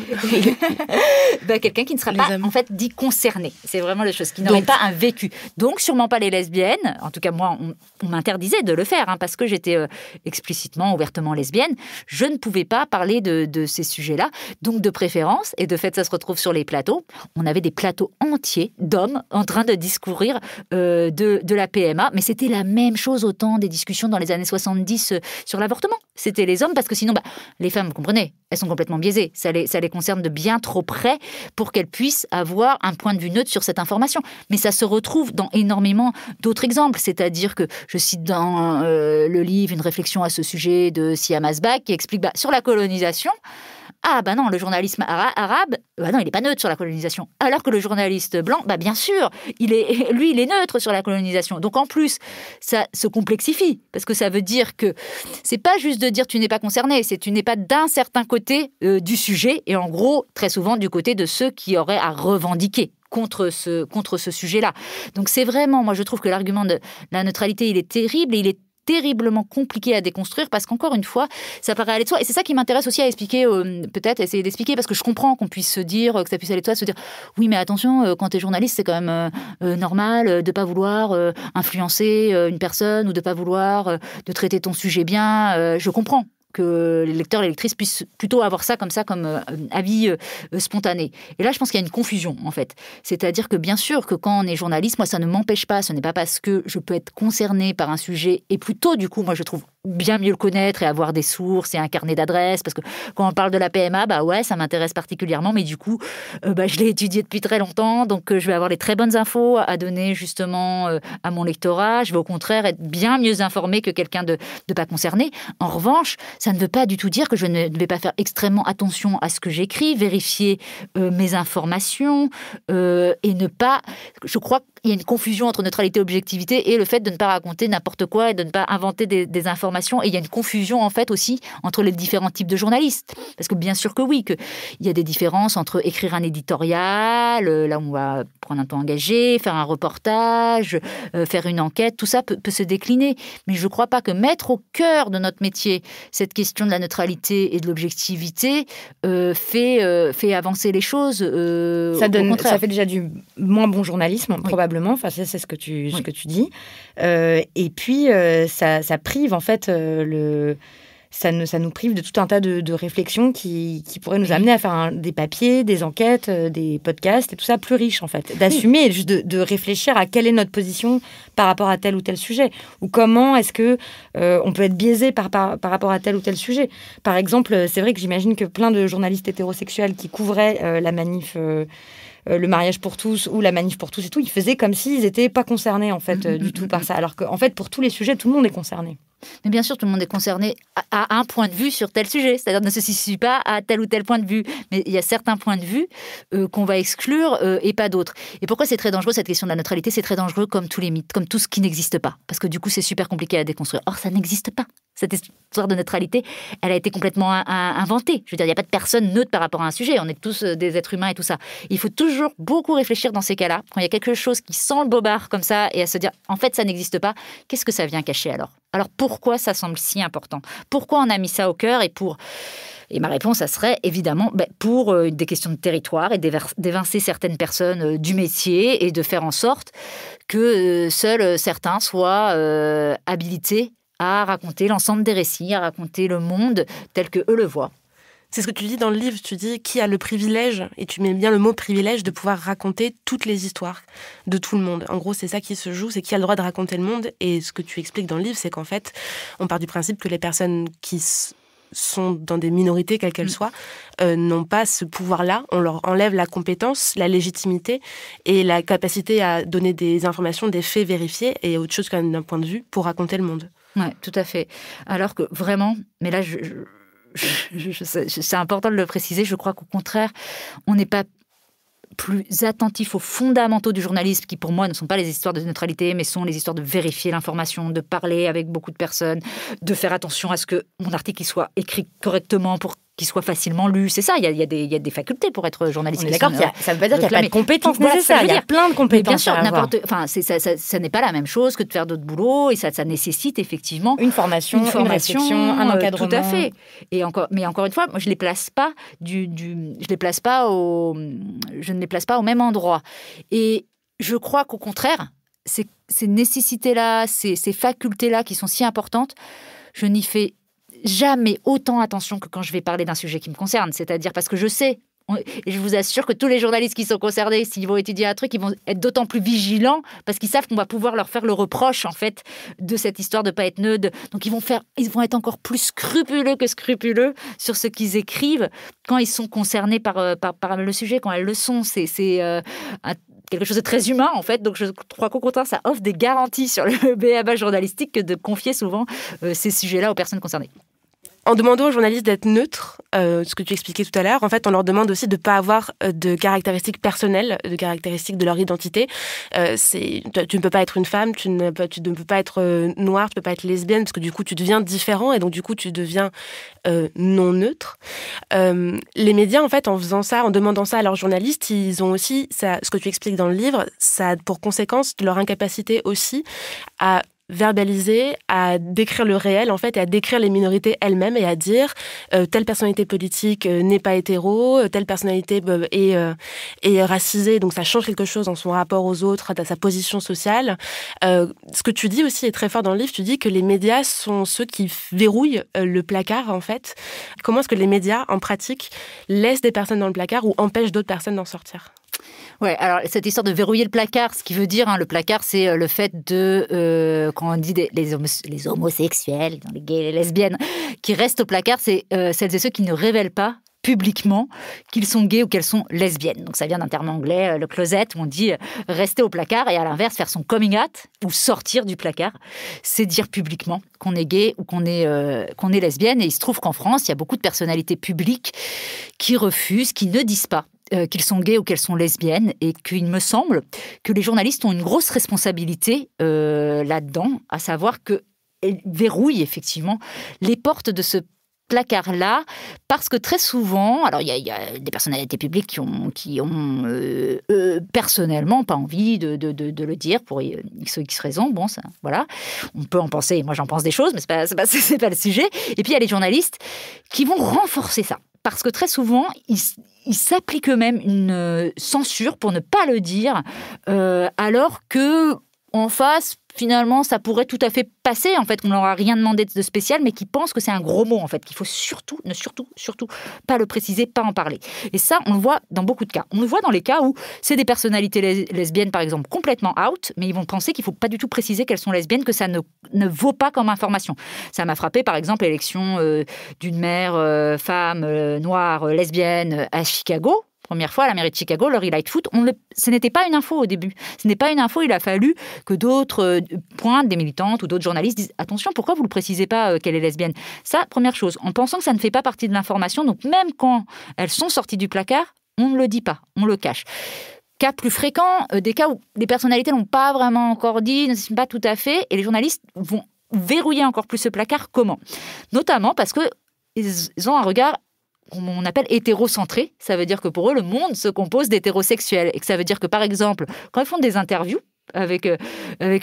C: Quelqu'un qui ne sera pas en fait dit concerné. C'est vraiment les choses qui n'auraient pas un vécu. Donc sûrement pas les lesbiennes. En tout cas moi on m'interdisait de le faire parce que j'étais explicitement, ouvertement lesbienne. Je ne pouvais pas parler de ces sujets-là. Donc de préférence, et de fait ça se retrouve sur les plateaux, on avait des plateaux entiers d'hommes en train de discourir de la PMA. Mais c'était la même chose au temps des discussions dans les années 70 sur l'avortement. C'était les hommes parce que sinon les femmes, vous comprenez, elles sont complètement biaisées. Ça les concerne de bien trop près pour qu'elles puissent avoir un point de vue neutre sur cette information. Mais ça se retrouve dans énormément d'autres exemples. C'est-à-dire que je cite dans le livre une réflexion à ce sujet de Siam Asbagh qui explique sur la colonisation. Ah non, le journalisme arabe, non, il n'est pas neutre sur la colonisation. Alors que le journaliste blanc, bien sûr, il est neutre sur la colonisation. Donc en plus, ça se complexifie, parce que ça veut dire que c'est pas juste de dire tu n'es pas concerné, c'est tu n'es pas d'un certain côté du sujet, et en gros, très souvent du côté de ceux qui auraient à revendiquer contre ce sujet-là. Donc c'est vraiment, moi je trouve que l'argument de la neutralité, il est terrible, et il est terriblement compliqué à déconstruire parce qu'encore une fois, ça paraît aller de soi. Et c'est ça qui m'intéresse aussi à expliquer, peut-être essayer d'expliquer, parce que je comprends qu'on puisse se dire, que ça puisse aller de soi, se dire oui, mais attention, quand tu es journaliste, c'est quand même normal de ne pas vouloir influencer une personne ou de ne pas vouloir de traiter ton sujet bien. Je comprends que les lecteurs et les lectrices puissent plutôt avoir ça comme avis spontané. Et là, je pense qu'il y a une confusion, en fait. C'est-à-dire que, bien sûr, que quand on est journaliste, moi, ça ne m'empêche pas, ce n'est pas parce que je peux être concernée par un sujet, et plutôt, du coup, moi, je trouve bien mieux le connaître et avoir des sources et un carnet d'adresses, parce que quand on parle de la PMA, ouais, ça m'intéresse particulièrement, mais du coup, je l'ai étudié depuis très longtemps, donc je vais avoir les très bonnes infos à donner, justement, à mon lectorat. Je vais, au contraire, être bien mieux informée que quelqu'un de pas concerné. En revanche, ça ne veut pas du tout dire que je ne vais pas faire extrêmement attention à ce que j'écris, vérifier mes informations et ne pas... Je crois qu'il y a une confusion entre neutralité et objectivité et le fait de ne pas raconter n'importe quoi et de ne pas inventer des informations. Et il y a une confusion, en fait, aussi entre les différents types de journalistes. Parce que bien sûr que oui, qu'il y a des différences entre écrire un éditorial, là où on va prendre un temps engagé, faire un reportage, faire une enquête, tout ça peut se décliner. Mais je ne crois pas que mettre au cœur de notre métier cette question de la neutralité et de l'objectivité fait avancer les choses.
B: Ça fait déjà du moins bon journalisme, oui. Probablement. Enfin, c'est ce que tu dis. Et puis, ça prive, en fait, ça nous prive de tout un tas de réflexions qui pourraient nous amener à faire des papiers, des enquêtes, des podcasts, et tout ça plus riche, en fait. D'assumer et juste de réfléchir à quelle est notre position par rapport à tel ou tel sujet. Ou comment est-ce que on peut être biaisé par rapport à tel ou tel sujet. Par exemple, c'est vrai que j'imagine que plein de journalistes hétérosexuels qui couvraient la manif... le mariage pour tous ou la manif pour tous et tout, ils faisaient comme s'ils n'étaient pas concernés, en fait, du tout par ça. Alors qu'en fait, pour tous les sujets, tout le monde est concerné.
C: Mais bien sûr, tout le monde est concerné à un point de vue sur tel sujet. C'est-à-dire ne se situe pas à tel ou tel point de vue. Mais il y a certains points de vue qu'on va exclure et pas d'autres. Et pourquoi c'est très dangereux, cette question de la neutralité ? C'est très dangereux comme tous les mythes, comme tout ce qui n'existe pas. Parce que du coup, c'est super compliqué à déconstruire. Or, ça n'existe pas. Cette histoire de neutralité, elle a été complètement inventée. Je veux dire, il n'y a pas de personne neutre par rapport à un sujet. On est tous des êtres humains et tout ça. Il faut toujours beaucoup réfléchir dans ces cas-là. Quand il y a quelque chose qui sent le bobard comme ça et à se dire, en fait, ça n'existe pas, qu'est-ce que ça vient cacher alors ? Alors pourquoi ça semble si important ? Pourquoi on a mis ça au cœur ? Et ma réponse, ça serait évidemment pour des questions de territoire et d'évincer certaines personnes du métier et de faire en sorte que seuls certains soient habilités à raconter l'ensemble des récits, à raconter le monde tel que eux le voient.
A: C'est ce que tu dis dans le livre, tu dis qui a le privilège, et tu mets bien le mot privilège, de pouvoir raconter toutes les histoires de tout le monde. En gros, c'est ça qui se joue, c'est qui a le droit de raconter le monde. Et ce que tu expliques dans le livre, c'est qu'en fait, on part du principe que les personnes qui sont dans des minorités, quelles qu'elles soient, n'ont pas ce pouvoir-là. On leur enlève la compétence, la légitimité et la capacité à donner des informations, des faits vérifiés et autre chose qu'un point de vue pour raconter le monde.
C: Oui, tout à fait. Alors que vraiment, mais là, c'est important de le préciser, je crois qu'au contraire, on n'est pas plus attentif aux fondamentaux du journalisme, qui pour moi ne sont pas les histoires de neutralité, mais sont les histoires de vérifier l'information, de parler avec beaucoup de personnes, de faire attention à ce que mon article soit écrit correctement pour qu'il soit facilement lu. C'est ça, il y a des facultés pour être journaliste.
B: D'accord, ça ne veut pas dire qu'il n'y a pas de compétences nécessaires. Il y a plein de compétences à avoir.
C: Ça n'est pas la même chose que de faire d'autres boulots, et ça nécessite effectivement
B: une formation, une réflexion, un encadrement.
C: Tout à fait. Mais encore une fois, moi, je ne les place pas au même endroit. Et je crois qu'au contraire, ces nécessités-là, ces facultés-là qui sont si importantes, je n'y fais jamais autant attention que quand je vais parler d'un sujet qui me concerne. C'est-à-dire parce que je sais, et je vous assure que tous les journalistes qui sont concernés, s'ils vont étudier un truc, ils vont être d'autant plus vigilants parce qu'ils savent qu'on va pouvoir leur faire le reproche, en fait, de cette histoire de ne pas être neutre. Donc, ils vont être encore plus scrupuleux que scrupuleux sur ce qu'ils écrivent quand ils sont concernés par le sujet, quand elles le sont. C'est quelque chose de très humain, en fait. Donc, je crois qu'au contraire, ça offre des garanties sur le b.a.-ba journalistique que de confier souvent ces sujets-là aux personnes concernées.
A: En demandant aux journalistes d'être neutres, ce que tu expliquais tout à l'heure, en fait, on leur demande aussi de ne pas avoir de caractéristiques personnelles, de caractéristiques de leur identité. Tu ne peux pas être une femme, tu ne peux pas être noire, tu ne peux pas être lesbienne, parce que du coup, tu deviens différent et donc du coup, tu deviens non neutre. Les médias, en fait, en faisant ça, en demandant ça à leurs journalistes, ils ont aussi, ce que tu expliques dans le livre, ça a pour conséquence leur incapacité aussi à verbaliser, à décrire le réel, en fait, et à décrire les minorités elles-mêmes et à dire telle personnalité politique n'est pas hétéro, telle personnalité est racisée, donc ça change quelque chose dans son rapport aux autres, à sa position sociale. Ce que tu dis aussi est très fort dans le livre, tu dis que les médias sont ceux qui verrouillent le placard, en fait. Comment est-ce que les médias, en pratique, laissent des personnes dans le placard ou empêchent d'autres personnes d'en sortir ?
C: Ouais, alors cette histoire de verrouiller le placard, ce qui veut dire, le placard, c'est le fait de, quand on dit les homosexuels, les gays, les lesbiennes, qui restent au placard, c'est celles et ceux qui ne révèlent pas publiquement qu'ils sont gays ou qu'elles sont lesbiennes. Donc ça vient d'un terme anglais, le closet, où on dit rester au placard, et à l'inverse, faire son coming out ou sortir du placard, c'est dire publiquement qu'on est gay ou qu'on est lesbienne. Et il se trouve qu'en France, il y a beaucoup de personnalités publiques qui refusent, qui ne disent pas qu'ils sont gays ou qu'elles sont lesbiennes, et qu'il me semble que les journalistes ont une grosse responsabilité là-dedans, à savoir qu'elles verrouillent effectivement les portes de ce placard-là, parce que très souvent, alors il y a des personnalités publiques qui ont personnellement pas envie de le dire pour x ou x raisons. Bon, ça, voilà, on peut en penser. Moi, j'en pense des choses, mais c'est pas le sujet. Et puis il y a les journalistes qui vont renforcer ça, parce que très souvent, ils s'appliquent eux-mêmes une censure pour ne pas le dire, alors que en face, finalement, ça pourrait tout à fait passer, en fait, qu'on leur a rien demandé de spécial, mais qui pensent que c'est un gros mot, en fait, qu'il faut surtout pas le préciser, pas en parler. Et ça, on le voit dans beaucoup de cas. On le voit dans les cas où c'est des personnalités lesbiennes, par exemple, complètement out, mais ils vont penser qu'il faut pas du tout préciser qu'elles sont lesbiennes, que ça ne vaut pas comme information. Ça m'a frappé, par exemple, l'élection d'une maire femme noire lesbienne à Chicago. Première fois à la mairie de Chicago, Lori Lightfoot, ce n'était pas une info au début. Ce n'est pas une info, il a fallu que d'autres pointent, des militantes ou d'autres journalistes disent « Attention, pourquoi vous ne le précisez pas qu'elle est lesbienne ?» Ça, première chose, en pensant que ça ne fait pas partie de l'information, donc même quand elles sont sorties du placard, on ne le dit pas, on le cache. Cas plus fréquents, des cas où les personnalités n'ont pas vraiment encore dit, ne s'estiment pas tout à fait, et les journalistes vont verrouiller encore plus ce placard. Comment ? Notamment parce qu'ils ont un regard on appelle hétérocentré. Ça veut dire que pour eux, le monde se compose d'hétérosexuels. Et que ça veut dire que, par exemple, quand ils font des interviews avec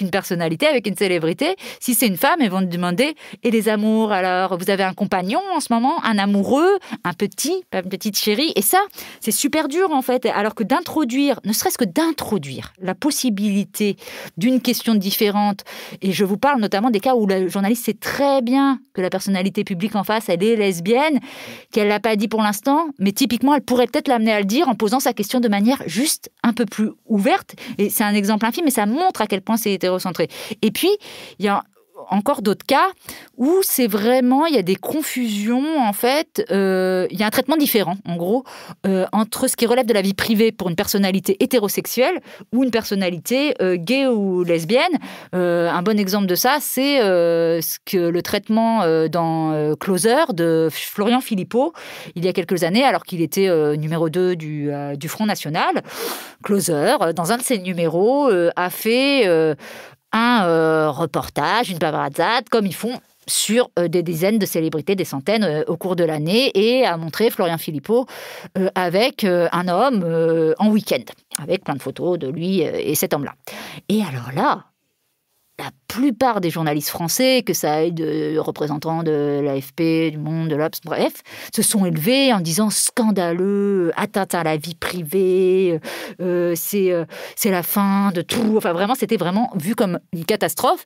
C: une personnalité, avec une célébrité, si c'est une femme, ils vont te demander « Et les amours, alors, vous avez un compagnon en ce moment, un amoureux, un petit, pas une petite chérie ?» Et ça, c'est super dur, en fait. Alors que d'introduire, ne serait-ce que d'introduire la possibilité d'une question différente, et je vous parle notamment des cas où le journaliste sait très bien que la personnalité publique en face, elle est lesbienne, qu'elle ne l'a pas dit pour l'instant, mais typiquement, elle pourrait peut-être l'amener à le dire en posant sa question de manière juste un peu plus ouverte. Et c'est un exemple infime, mais ça montre à quel point c'est hétérocentré. Et puis, il y a encore d'autres cas où c'est vraiment, il y a des confusions, en fait. Il y a un traitement différent, en gros, entre ce qui relève de la vie privée pour une personnalité hétérosexuelle ou une personnalité gay ou lesbienne. Un bon exemple de ça, c'est le traitement dans Closer de Florian Philippot, il y a quelques années, alors qu'il était numéro 2 du Front National. Closer, dans un de ses numéros, a fait un reportage, une paparazzade, comme ils font sur des dizaines de célébrités, des centaines au cours de l'année, et a montré Florian Philippot avec un homme en week-end, avec plein de photos de lui et cet homme-là. Et alors là, la plupart des journalistes français, que ça aille de représentants de l'AFP, du Monde, de l'Obs, bref, se sont élevés en disant scandaleux, atteinte à la vie privée, c'est la fin de tout. Enfin, vraiment, c'était vraiment vu comme une catastrophe.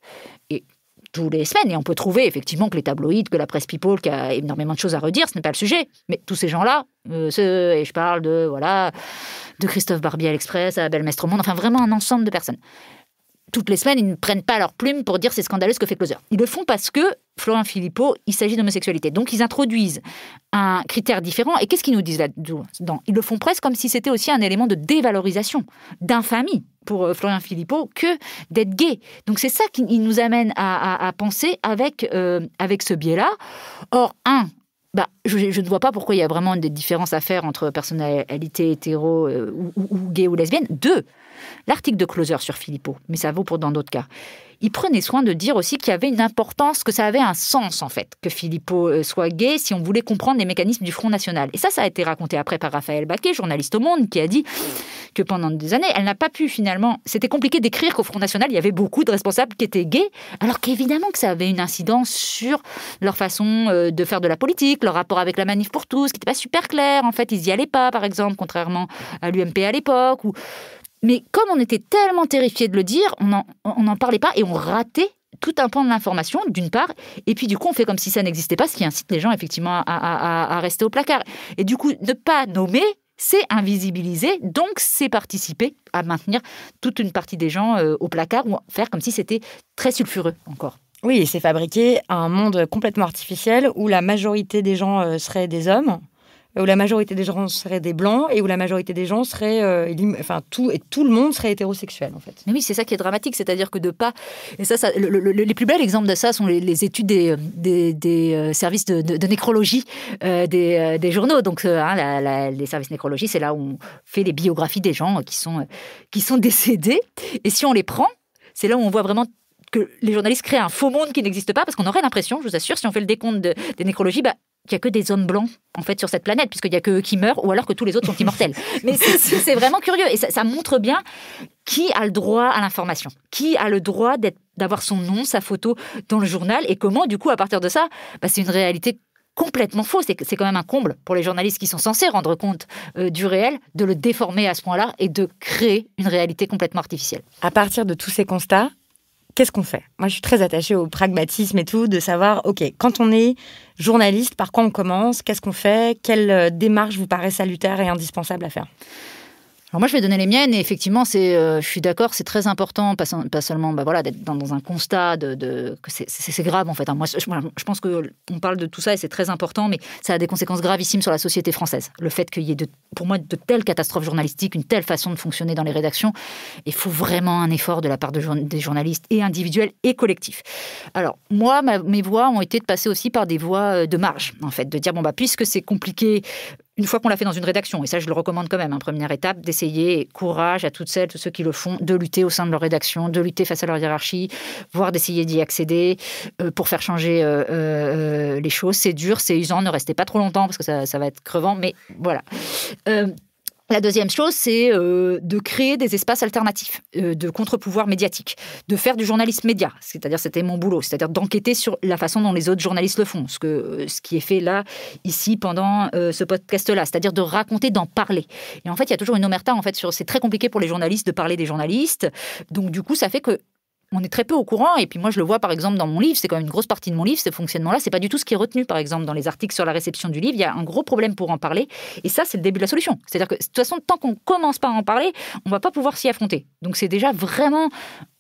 C: Et tous les semaines, et on peut trouver effectivement que les tabloïds, que la presse people, qui a énormément de choses à redire, ce n'est pas le sujet. Mais tous ces gens-là, et je parle de Christophe Barbier à l'Express, à Abel Mestre au Monde, enfin vraiment un ensemble de personnes. Toutes les semaines, ils ne prennent pas leur plume pour dire c'est scandaleux ce que fait Closer. Ils le font parce que Florian Philippot, il s'agit d'homosexualité. Donc, ils introduisent un critère différent. Et qu'est-ce qu'ils nous disent là-dedans ? Ils le font presque comme si c'était aussi un élément de dévalorisation, d'infamie pour Florian Philippot que d'être gay. Donc, c'est ça qui nous amène à penser avec ce biais-là. Or, je ne vois pas pourquoi il y a vraiment des différences à faire entre personnalité hétéro ou gay ou lesbienne. 2, l'article de Closer sur Philippot, mais ça vaut pour dans d'autres cas, il prenait soin de dire aussi qu'il y avait une importance, que ça avait un sens en fait, que Philippot soit gay si on voulait comprendre les mécanismes du Front National. Et ça a été raconté après par Raphaël Baquet, journaliste au Monde, qui a dit que pendant des années, elle n'a pas pu finalement... C'était compliqué d'écrire qu'au Front National, il y avait beaucoup de responsables qui étaient gays, alors qu'évidemment que ça avait une incidence sur leur façon de faire de la politique, leur rapport avec la Manif pour tous, qui n'était pas super clair. En fait, ils n'y allaient pas, par exemple, contrairement à l'UMP à l'époque, Mais comme on était tellement terrifiés de le dire, on n'en parlait pas et on ratait tout un pan de l'information, d'une part, et puis du coup, on fait comme si ça n'existait pas, ce qui incite les gens, effectivement, à rester au placard. Et du coup, ne pas nommer, c'est invisibiliser, donc c'est participer à maintenir toute une partie des gens au placard, ou faire comme si c'était très sulfureux, encore.
B: Oui, et c'est fabriquer un monde complètement artificiel où la majorité des gens seraient des hommes, où la majorité des gens seraient des blancs et où la majorité des gens seraient... tout le monde serait hétérosexuel, en fait.
C: Mais oui, c'est ça qui est dramatique, c'est-à-dire que de pas... Et ça les plus bels exemples de ça sont les études des services de nécrologie des journaux. Donc, les services nécrologie, c'est là où on fait les biographies des gens qui sont décédés. Et si on les prend, c'est là où on voit vraiment que les journalistes créent un faux monde qui n'existe pas, parce qu'on aurait l'impression, je vous assure, si on fait le décompte des nécrologies, qu'il n'y a que des hommes blancs, en fait, sur cette planète, puisqu'il n'y a que eux qui meurent, ou alors que tous les autres sont immortels. Mais c'est vraiment curieux. Et ça montre bien qui a le droit à l'information, qui a le droit d'avoir son nom, sa photo dans le journal, et comment, du coup, à partir de ça, c'est une réalité complètement fausse. C'est quand même un comble pour les journalistes qui sont censés rendre compte du réel, de le déformer à ce point-là et de créer une réalité complètement artificielle.
B: À partir de tous ces constats, qu'est-ce qu'on fait ? Moi, je suis très attachée au pragmatisme et tout, de savoir, OK, quand on est journaliste, par quoi on commence ? Qu'est-ce qu'on fait ? Quelle démarche vous paraît salutaire et indispensable à faire ?
C: Alors moi, je vais donner les miennes, et effectivement, je suis d'accord, c'est très important, pas seulement d'être dans un constat que c'est grave, en fait. Moi, je pense qu'on parle de tout ça, et c'est très important, mais ça a des conséquences gravissimes sur la société française. Le fait qu'il y ait, pour moi, de telles catastrophes journalistiques, une telle façon de fonctionner dans les rédactions, il faut vraiment un effort de la part des journalistes, et individuels et collectifs. Alors, moi, mes voies ont été de passer aussi par des voies de marge, en fait, de dire, puisque c'est compliqué, une fois qu'on l'a fait dans une rédaction, et ça je le recommande quand même, première étape, d'essayer, courage à toutes celles, tous ceux qui le font, de lutter au sein de leur rédaction, de lutter face à leur hiérarchie, voire d'essayer d'y accéder pour faire changer les choses. C'est dur, c'est usant, ne restez pas trop longtemps parce que ça va être crevant, mais voilà. La deuxième chose, c'est de créer des espaces alternatifs, de contre-pouvoir médiatique, de faire du journalisme média, c'est-à-dire c'était mon boulot, c'est-à-dire d'enquêter sur la façon dont les autres journalistes le font, ce qui est fait là, ici, pendant ce podcast-là, c'est-à-dire de raconter, d'en parler. Et en fait, il y a toujours une omerta, en fait, c'est très compliqué pour les journalistes de parler des journalistes, donc du coup, ça fait que on est très peu au courant, et puis moi je le vois par exemple dans mon livre, c'est quand même une grosse partie de mon livre, ce fonctionnement-là, c'est pas du tout ce qui est retenu par exemple dans les articles sur la réception du livre, il y a un gros problème pour en parler, et ça c'est le début de la solution. C'est-à-dire que de toute façon, tant qu'on commence pas à en parler, on va pas pouvoir s'y affronter. Donc c'est déjà vraiment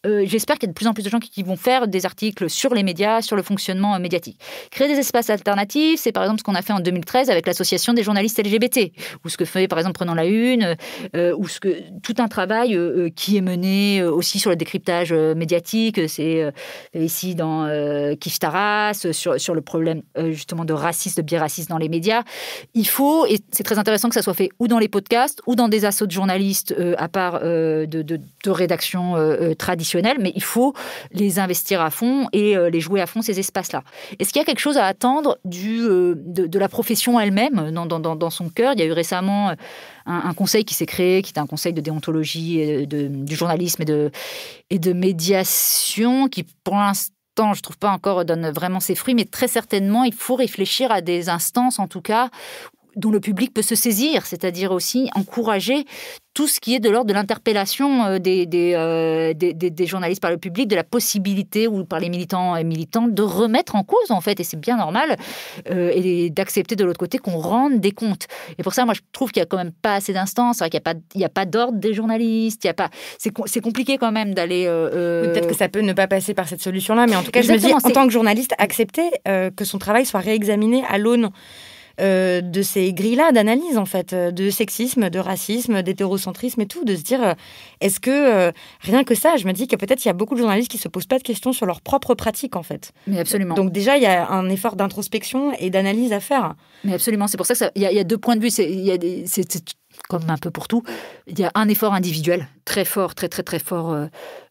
C: j'espère qu'il y a de plus en plus de gens qui vont faire des articles sur les médias, sur le fonctionnement médiatique. Créer des espaces alternatifs, c'est par exemple ce qu'on a fait en 2013 avec l'association des journalistes LGBT, ou ce que fait par exemple Prenons la Une, ou tout un travail qui est mené aussi sur le décryptage médiatique. C'est ici dans Kif Taras, sur le problème justement de racisme, de biais racistes dans les médias. Il faut, et c'est très intéressant que ça soit fait ou dans les podcasts, ou dans des assos de journalistes à part de rédaction traditionnelle, mais il faut les investir à fond et les jouer à fond, ces espaces-là. Est-ce qu'il y a quelque chose à attendre de la profession elle-même dans son cœur? Il y a eu récemment un conseil qui s'est créé, qui était un conseil de déontologie du journalisme et de médiation, qui pour l'instant, je ne trouve pas encore donne vraiment ses fruits, mais très certainement, il faut réfléchir à des instances, en tout cas, dont le public peut se saisir, c'est-à-dire aussi encourager tout ce qui est de l'ordre de l'interpellation des journalistes par le public, de la possibilité, ou par les militants et militantes, de remettre en cause, en fait, et c'est bien normal, et d'accepter de l'autre côté qu'on rende des comptes. Et pour ça, moi, je trouve qu'il n'y a quand même pas assez d'instances, c'est vrai qu'il n'y a pas d'ordre des journalistes, c'est compliqué quand même d'aller...
B: Peut-être que ça peut ne pas passer par cette solution-là, mais en tout cas, je me dis, en tant que journaliste, accepter que son travail soit réexaminé à l'aune de ces grilles-là d'analyse, en fait, de sexisme, de racisme, d'hétérocentrisme et tout, de se dire, est-ce que, rien que ça, je me dis que peut-être il y a beaucoup de journalistes qui ne se posent pas de questions sur leur propre pratique, en fait.
C: Mais absolument.
B: Donc déjà, il y a un effort d'introspection et d'analyse à faire.
C: Mais absolument, c'est pour ça qu'il y a deux points de vue, c'est comme un peu pour tout, il y a un effort individuel très fort, très très très fort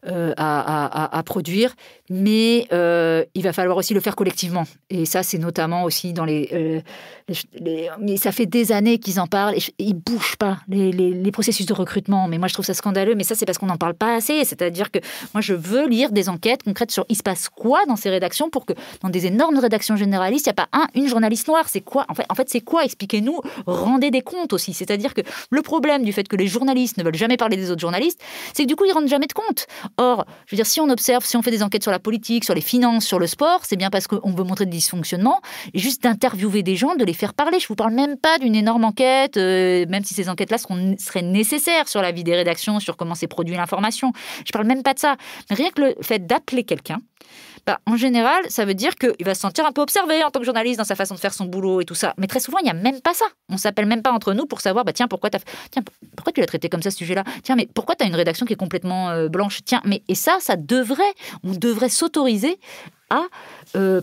C: à produire, mais il va falloir aussi le faire collectivement. Et ça, c'est notamment aussi dans mais ça fait des années qu'ils en parlent, et ils ne bougent pas, les processus de recrutement. Mais moi, je trouve ça scandaleux, mais ça, c'est parce qu'on n'en parle pas assez. C'est-à-dire que moi, je veux lire des enquêtes concrètes sur il se passe quoi dans ces rédactions, pour que dans des énormes rédactions généralistes, il n'y a pas une journaliste noire. C'est quoi en fait, c'est quoi? Expliquez-nous, rendez des comptes aussi. C'est-à-dire que le problème du fait que les journalistes ne veulent jamais parler des autres journalistes, c'est que du coup, ils rendent jamais de compte. Or, je veux dire, si on observe, si on fait des enquêtes sur la politique, sur les finances, sur le sport, c'est bien parce qu'on veut montrer des dysfonctionnements, et juste d'interviewer des gens, de les faire parler. Je vous parle même pas d'une énorme enquête, même si ces enquêtes-là seraient nécessaires sur la vie des rédactions, sur comment s'est produit l'information. Je parle même pas de ça. Mais rien que le fait d'appeler quelqu'un, en général, ça veut dire qu'il va se sentir un peu observé en tant que journaliste dans sa façon de faire son boulot et tout ça. Mais très souvent, il n'y a même pas ça. On ne s'appelle même pas entre nous pour savoir, tiens, pourquoi tu l'as traité comme ça, ce sujet-là? Tiens, mais pourquoi tu as une rédaction qui est complètement blanche? Tiens, et ça on devrait s'autoriser à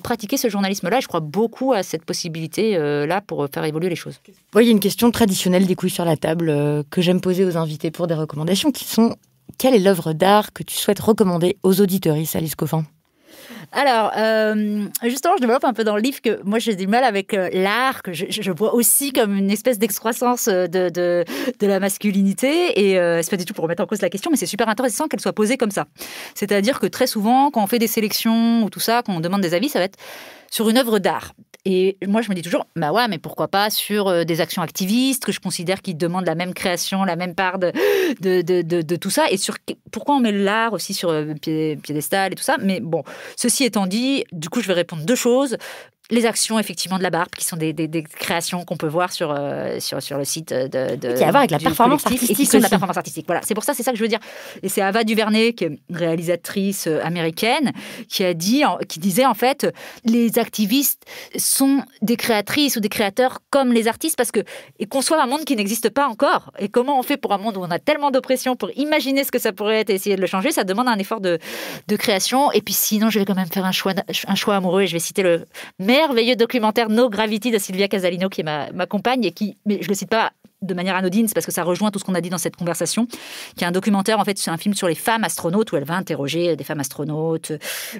C: pratiquer ce journalisme-là. Je crois beaucoup à cette possibilité-là pour faire évoluer les choses.
B: Il y a une question traditionnelle des couilles sur la table que j'aime poser aux invités pour des recommandations qui sont: quelle est l'œuvre d'art que tu souhaites recommander aux auditeuristes, Alice Coffin?
C: Alors, justement, je développe un peu dans le livre que moi, j'ai du mal avec l'art, que je vois aussi comme une espèce d'excroissance de la masculinité. Et c'est pas du tout pour remettre en cause la question, mais c'est super intéressant qu'elle soit posée comme ça. C'est-à-dire que très souvent, quand on fait des sélections ou tout ça, quand on demande des avis, ça va être sur une œuvre d'art. Et moi, je me dis toujours, ouais, mais pourquoi pas sur des actions activistes que je considère qui demandent la même création, la même part de tout ça. Et pourquoi on met l'art aussi sur piédestal et tout ça. Mais bon, ceci étant dit, du coup, je vais répondre deux choses. Les actions, effectivement, de la Barbe, qui sont des créations qu'on peut voir sur le site
B: qui a à voir avec la performance artistique.
C: Et qui sont de la performance artistique. Voilà, c'est ça que je veux dire. Et c'est Ava DuVernay, qui est une réalisatrice américaine, qui disait, en fait, les activistes sont des créatrices ou des créateurs comme les artistes, parce qu'ils conçoivent un monde qui n'existe pas encore. Et comment on fait pour un monde où on a tellement d'oppression, pour imaginer ce que ça pourrait être et essayer de le changer, ça demande un effort de création. Et puis sinon, je vais quand même faire un choix amoureux, et je vais citer le merveilleux documentaire No Gravity de Silvia Casalino, qui est ma compagne, et mais je le cite pas de manière anodine, c'est parce que ça rejoint tout ce qu'on a dit dans cette conversation, qui est un documentaire, en fait, c'est un film sur les femmes astronautes, où elle va interroger des femmes astronautes,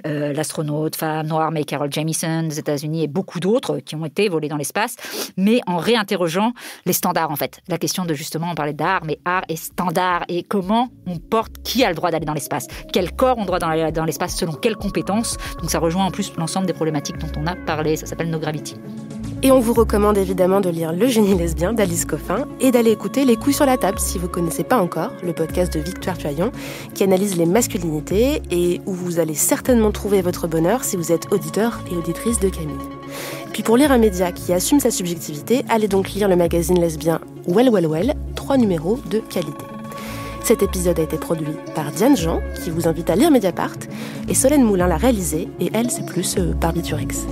C: l'astronaute femme noire Mae Carol Jamieson des États-Unis, et beaucoup d'autres qui ont été volées dans l'espace, mais en réinterrogeant les standards, en fait. La question de, justement, on parlait d'art, mais art et standard, et comment on porte, qui a le droit d'aller dans l'espace, quel corps on doit aller dans l'espace, selon quelles compétences. Donc ça rejoint en plus l'ensemble des problématiques dont on a parlé. Ça s'appelle No Gravity.
A: Et on vous recommande évidemment de lire Le génie lesbien d'Alice Coffin et d'aller écouter Les couilles sur la table si vous ne connaissez pas encore, le podcast de Victoire Tuaillon qui analyse les masculinités et où vous allez certainement trouver votre bonheur si vous êtes auditeur et auditrice de Camille. Puis pour lire un média qui assume sa subjectivité, allez donc lire le magazine lesbien Well Well Well, 3 numéros de qualité. Cet épisode a été produit par Diane Jean, qui vous invite à lire Mediapart, et Solène Moulin l'a réalisé, et elle, c'est plus Barbiturex.